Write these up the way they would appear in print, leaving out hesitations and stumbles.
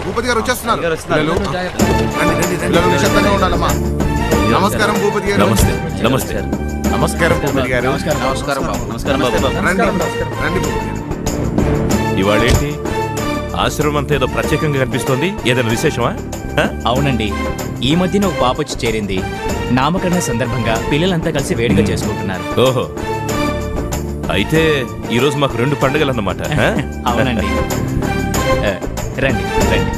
భూపతి గారు వచ్చేస్తున్నారు. నిశ్శబ్దంగా ఉండాలమ్మా. నమస్కారం భూపతి గారు. నమస్తే. నమస్తే. నమస్కారం భూపతి గారు. నమస్కారం బాబు. నమస్కారం బాబు. రండి భూపతి గారు. ఇవాళేంటి ఆశ్రమం అంతా ఏదో ప్రత్యేకంగా కనిపిస్తోంది? ఏదైనా విశేషమా? అవునండి, ఈ మధ్యన ఒక పాప వచ్చి చేరింది. నామకరణ సందర్భంగా పిల్లలంతా కలిసి వేడుక చేసుకుంటున్నారు. ఓహో, అయితే ఈరోజు మాకు 2 పండుగలు అన్నమాట. అవునండి. రండి రండి.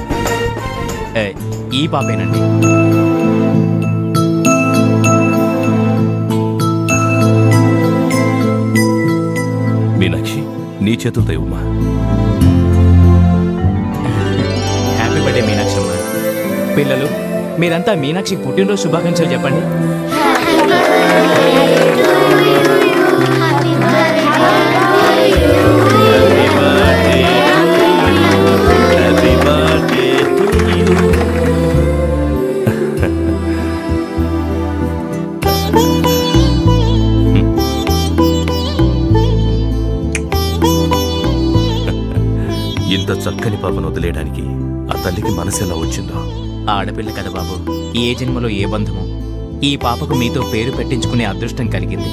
ఈ పాపేనండి. మీనాక్షి, నీ చేతులతో ఇవ్వమ్మా. హ్యాపీ బర్త్డే మీనాక్షి అమ్మ. పిల్లలు, మీరంతా మీనాక్షి పుట్టినరోజు శుభాకాంక్షలు చెప్పండి. ఇంత చక్కని పాపను వదిలేయడానికి ఆ తల్లికి మనసు ఎలా వచ్చిందో. ఆడపిల్ల కదా బాబు, ఏ జన్మలో ఏ బంధము. ఈ పాపకు మీతో పేరు పెట్టించుకునే అదృష్టం కలిగింది.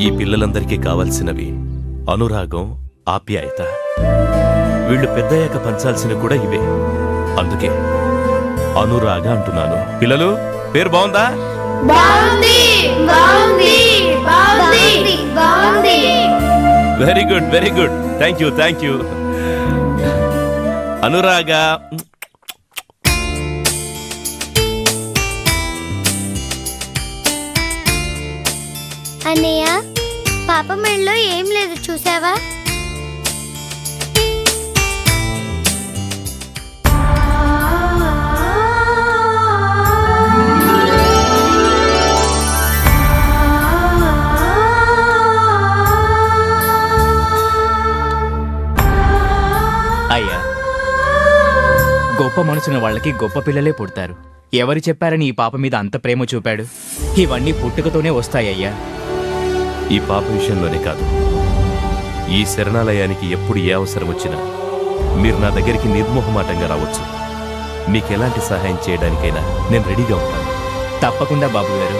ఈ పిల్లలందరికీ కావాల్సినవి అనురాగం, ఆప్యాయత. వీళ్ళు పెద్దయ్యాక పంచాల్సిన కూడా ఇవే. అందుకే అనురాగ అంటున్నాను. పిల్లలు, పేరు బాగుందా? Very good, very good. Thank you, thank you. అనురాగ. అన్నయ్య, పాప మెడలో ఏం లేదు చూసావా? అయ్యా, గొప్ప మనసున్న వాళ్ళకి గొప్ప పిల్లలే పుడతారు. ఎవరు చెప్పారని ఈ పాప మీద అంత ప్రేమ చూపాడు? ఇవన్నీ పుట్టుకతోనే వస్తాయ్యా. ఈ పాప విషయంలోనే కాదు, ఈ శరణాలయానికి ఎప్పుడు ఏ అవసరం వచ్చినా మీరు నా దగ్గరికి నిర్మోహమాటంగా రావచ్చు. మీకెలాంటి సహాయం చేయడానికైనా నేను రెడీగా ఉంటాను. తప్పకుండా బాబు గారు.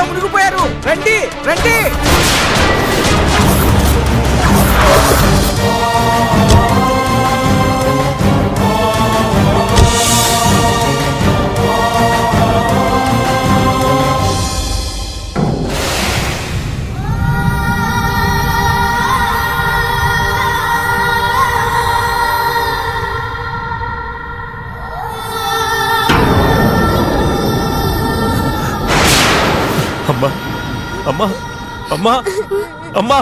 మునిగిపోయారు. రండి రండి. అమ్మా అమ్మా అమ్మా అమ్మా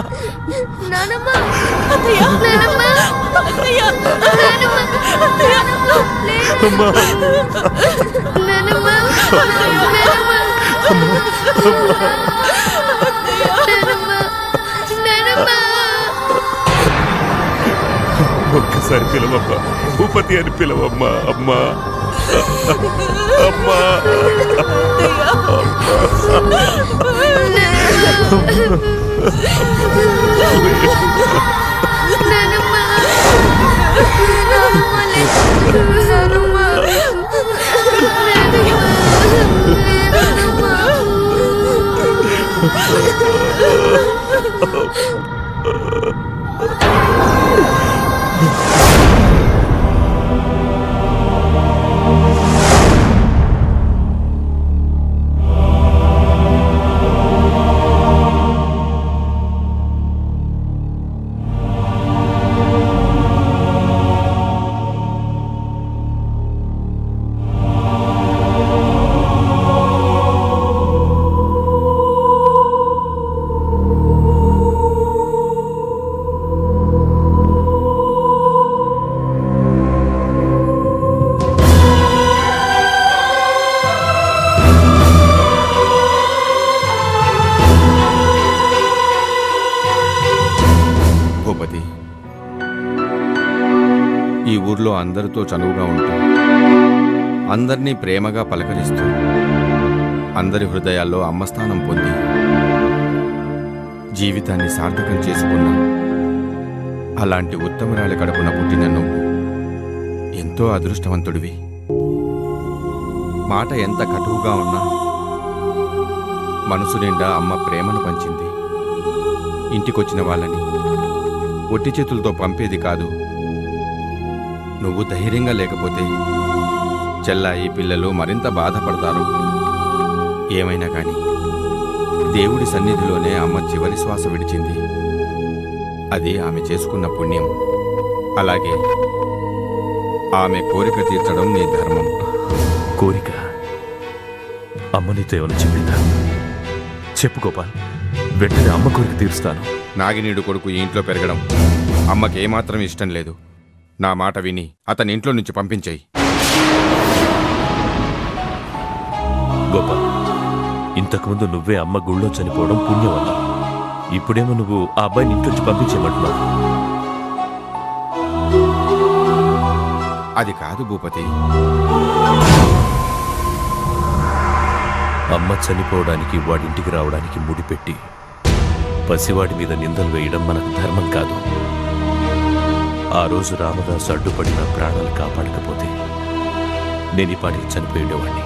నానమ్మ అత్తయ్య నానమ్మ అత్తయ్య నానమ్మ నానమ్మ అమ్మా నానమ్మ నానమ్మ ఒక్కసారి పిలవమ్మా, భూపతి అని పిలవమ్మా. అమ్మా అమ్మా ఈ ఊర్లో అందరితో చనువుగా ఉంటూ అందరినీ ప్రేమగా పలకరిస్తూ అందరి హృదయాల్లో అమ్మస్థానం పొంది జీవితాన్ని సార్థకం చేసుకున్న అలాంటి ఉత్తమరాలి కడుపున పుట్టిన నువ్వు ఎంతో అదృష్టవంతుడివి. మాట ఎంత కటువుగా ఉన్నా మనసు నిండా అమ్మ ప్రేమను పంచింది. ఇంటికొచ్చిన వాళ్ళని ఒట్టి చేతులతో పంపేది కాదు. నువ్వు ధైర్యంగా లేకపోతే చెల్లాయి పిల్లలు మరింత బాధపడతారు. ఏమైనా కానీ దేవుడి సన్నిధిలోనే అమ్మ చివరి శ్వాస విడిచింది. అది ఆమె చేసుకున్న పుణ్యం. అలాగే ఆమె కోరిక తీర్చడం నీ ధర్మం. కోరిక అమ్మ నీతో ఏమైనా చెప్పిందా? చెప్పు గోపాల్, వెంటనే అమ్మ కోరిక తీరుస్తాను. నాగినీడు కొడుకు ఈ ఇంట్లో పెరగడం అమ్మకి ఏమాత్రం ఇష్టం లేదు. నా మాట విని అతని ఇంట్లో నుంచి పంపించేయి. గోపాల్, ఇంతకుముందు నువ్వే అమ్మ గుళ్ళో చనిపోవడం పుణ్యం వల్ల, ఇప్పుడేమో నువ్వు ఆ అబ్బాయిని ఇంట్లోంచి పంపించేయమంటున్నావు. అది కాదు భూపతి. అమ్మ చనిపోవడానికి వాడింటికి రావడానికి ముడిపెట్టి పసివాడి మీద నిందలు వేయడం మనకు ధర్మం కాదు. ఆ రోజు రామదాసు అడ్డుపడిన ప్రాణాలు కాపాడకపోతే నేను ఈ పాటికి చనిపోయేవాడిని.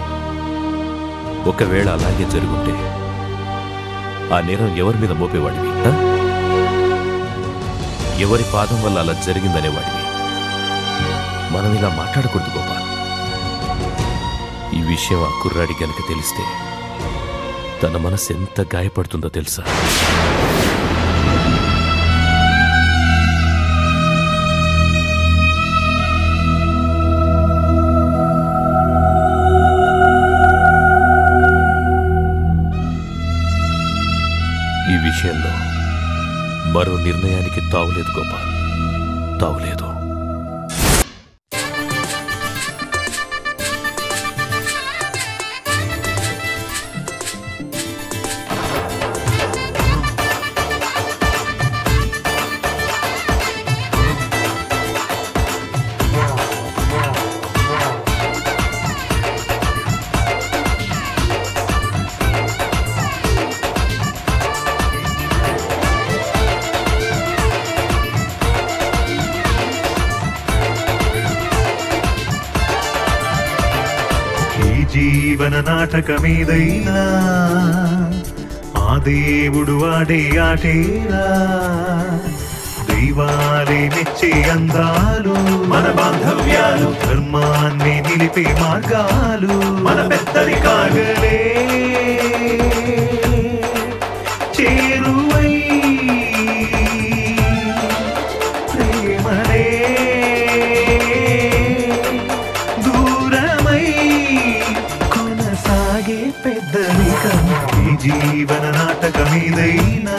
ఒకవేళ అలాగే జరుగుంటే ఆ నేరం ఎవరి మీద మోపేవాడివి? ఎవరి పాదం వల్ల అలా జరిగిందనేవాడివి. మనం ఇలా మాట్లాడకూడదు గోపాల్. ఈ విషయం ఆ కుర్రాడి గనక తెలిస్తే తన మనసు ఎంత గాయపడుతుందో తెలుసా? ఈ విషయంలో మరో నిర్ణయానికి తావులేదు గోపాల్, తావులేదు. జీవన నాటకమేదైనా ఆ దేవుడు ఆడే ఆటేరా. దైవాలే మెచ్చే అందాలు మన బాంధవ్యాలు, ధర్మాన్ని నిలిపే మార్గాలు మన పెద్దరి కాగలే చేరువై ప్రేమలే పెద్దరికం. ఈ జీవన నాటకమేదైనా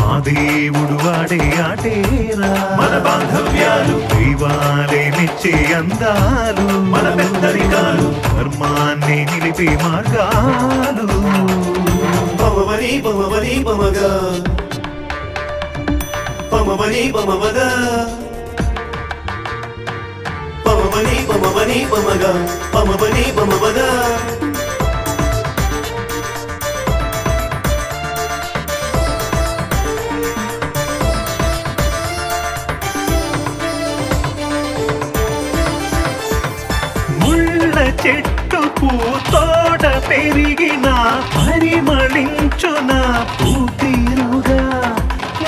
ఆ దేవుడు ఆడే ఆటేరా. మన బాంధవ్యాలు దైవాలే మెచ్చే అందాలు మన పెద్దరికాలు, ధర్మాన్ని నిలిపే మార్గాలు. పమవని పమవని పమగా పమవని పమవగా పమవని పమవని పమగా పమవని పమవగా. ముళ్ళ చెట్టు పూతోట పెరిగిన పరిమళించున పూతీరుగా,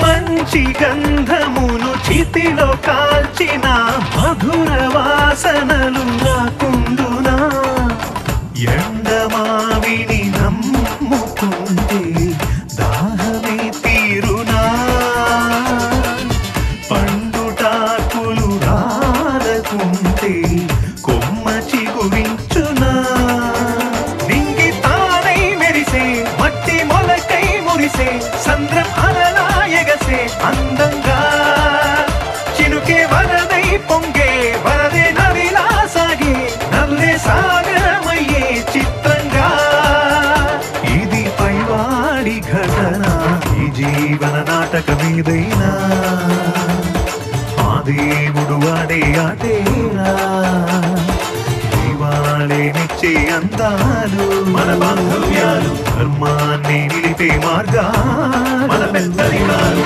మంచి గంధమును చితిలో కాల్చిన మధుర వాసనలు రాకుండునా. ఎండమావిని నమ్ముకుంటే దాహమే తీరునా, పండుటాకులు రాలకుంటే కొమ్మ చిగురించునా. నింగి తానై మెరిసే మట్టి మొలకై మురిసే సంద్రం అలలా ఎగసే అందంగా, చినుకే వరదై పొంగే వరదే నదిలా సాగే నల్లే సాగరమయ్యే చిత్రంగా. ఇది పైవాడి ఘటన, ఈ జీవన నాటకమేదైనా ఆ దేవుడు ఆడే ఆటేరా. దైవాలే నిచ్చే అందాలు మన బాంధవ్యాలు, ధర్మాన్ని నిలిపే మార్గాలు మన పెద్దరికాలు.